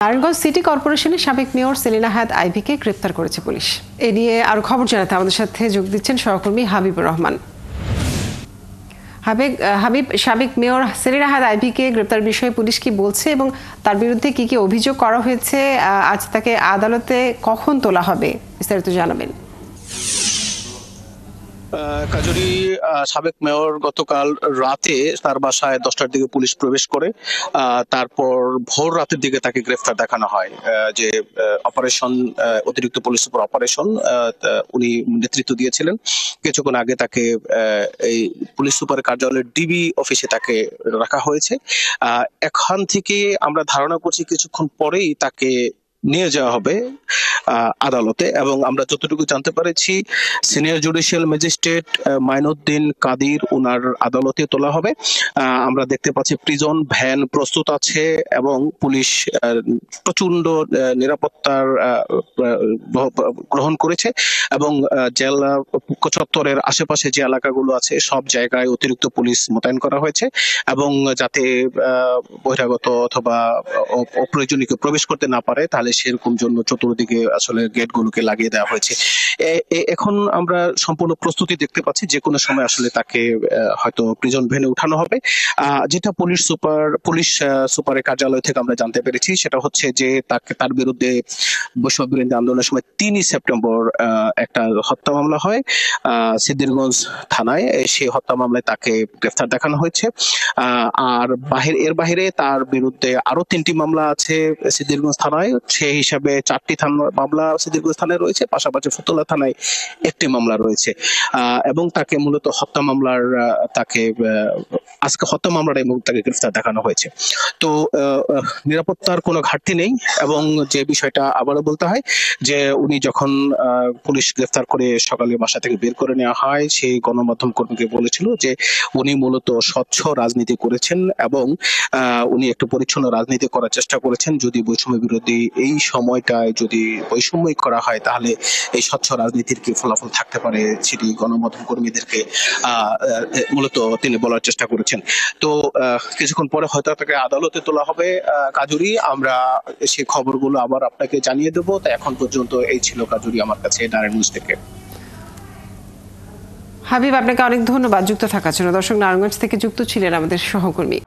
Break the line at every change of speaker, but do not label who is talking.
Narayanganj city কর্পোরেশনের সাবেক mayor Selina হায়াত আইভীকে গ্রেপ্তার করেছে পুলিশ। এ নিয়ে আরো খবর জানাতে আমাদের সাথে যোগ দিচ্ছেন সহকর্মী হাবিবুর রহমান। হাবিব, সাবেক মেয়র সেলিনা হায়াত আইভীকে গ্রেপ্তার বিষয়ে পুলিশ কি বলছে এবং তার বিরুদ্ধে কি কি অভিযোগ করা হয়েছে, আজ তাকে আদালতে কখন তোলা হবে, বিস্তারিত জানাবেন।
কাজুরি সাবেক মেয়র গতকাল রাতে তার বাসায় 10টার দিকে পুলিশ প্রবেশ করে, তারপর ভোর রাতের দিকে তাকে গ্রেফতার দেখানো হয়। যে অপারেশন, অতিরিক্ত পুলিশ সুপার অপারেশন উনি নেতৃত্ব দিয়েছিলেন। কিছুক্ষণ আগে তাকে এই পুলিশ সুপার কার্যালয়ের ডিবি অফিসে তাকে রাখা হয়েছে। এখান থেকে আমরা ধারণা করছি কিছুক্ষণ পরেই তাকে নিয়ে যাওয়া হবে আদালতে, এবং আমরা যতটুকু জানতে পেরেছি senior judicial magistrate Mainuddin Kadir ওনার আদালতে তোলা হবে। আমরা দেখতে পাচ্ছি প্রিজন ভ্যান প্রস্তুত আছে এবং পুলিশ প্রচন্ড নিরাপত্তার গ্রহণ করেছে, এবং জেলা চত্বরের আশেপাশে যে এলাকাগুলো আছে সব জায়গায় অতিরিক্ত পুলিশ মোতায়েন করা হয়েছে, এবং যাতে বহিরাগত অথবা অপ্রয়োজনীয় প্রবেশ করতে না পারে তাহলে সেরকম জন্য চতুর্দিকে আসলে গেট গুলোকে লাগিয়ে দেওয়া হয়েছে। এখন আমরা সম্পূর্ণ প্রস্তুতি দেখতে পাচ্ছি, যে কোনো সময় আসলে তাকে হয়তো প্রিজন ভ্যানে উঠানো হবে। যেটা পুলিশ সুপারের কার্যালয় থেকে আমরা জানতে পেরেছি সেটা হচ্ছে যে তার বিরুদ্ধে বৈষম্য বিরোধী আন্দোলনের সময় 3 সেপ্টেম্বর একটা হত্যা মামলা হয় সিদ্ধিরগঞ্জ থানায়। সেই হত্যা মামলায় তাকে গ্রেফতার দেখানো হয়েছে। আর এর বাহিরে তার বিরুদ্ধে আরো 3টি মামলা আছে সিদ্ধিরগঞ্জ থানায়। সেই হিসাবে 4টি মামলা সিদ্ধিরগঞ্জ থানায় রয়েছে, পাশাপাশি ফতুল্লা থানায় 1টি মামলা রয়েছে। এবং তাকে মূলত হত্যা মামলার তাকে গ্রেফতার দেখানো হয়েছে। তো নিরাপত্তার কোনো ঘাটতি নেই, এবং যে বিষয়টা আবারও বলতে হয় যে উনি যখন পুলিশ গ্রেফতার করে সকালে বাসা থেকে বের করে নেওয়া হয়, সেই গণমাধ্যম কর্মীকে বলেছিল যে উনি মূলত স্বচ্ছ রাজনীতি করেছেন এবং উনি একটু পরিচ্ছন্ন রাজনীতি করার চেষ্টা করেছেন। যদি বৈষম্য বিরোধী এই সময়টায় যদি বৈষম্যই করা হয় তাহলে এই স্বচ্ছ রাজনীতির কি ফলাফল থাকতে পারে সেটি গণমাধ্যম কর্মীদেরকে মূলত তিনি বলার চেষ্টা করেছেন। তো কিছুক্ষণ পরে হয়তো তাকে আদালতে তোলা হবে কাজুরি। আমরা সেই খবরগুলো আবার আপনাকে জানিয়ে দেবো। তাই এখন পর্যন্ত এই ছিল কাজুরি আমার কাছে নারায়ণগঞ্জ থেকে।
হাবিব, আপনাকে অনেক ধন্যবাদ যুক্ত থাকার জন্য। দর্শক, নারায়ণগঞ্জ থেকে যুক্ত ছিলেন আমাদের সহকর্মী।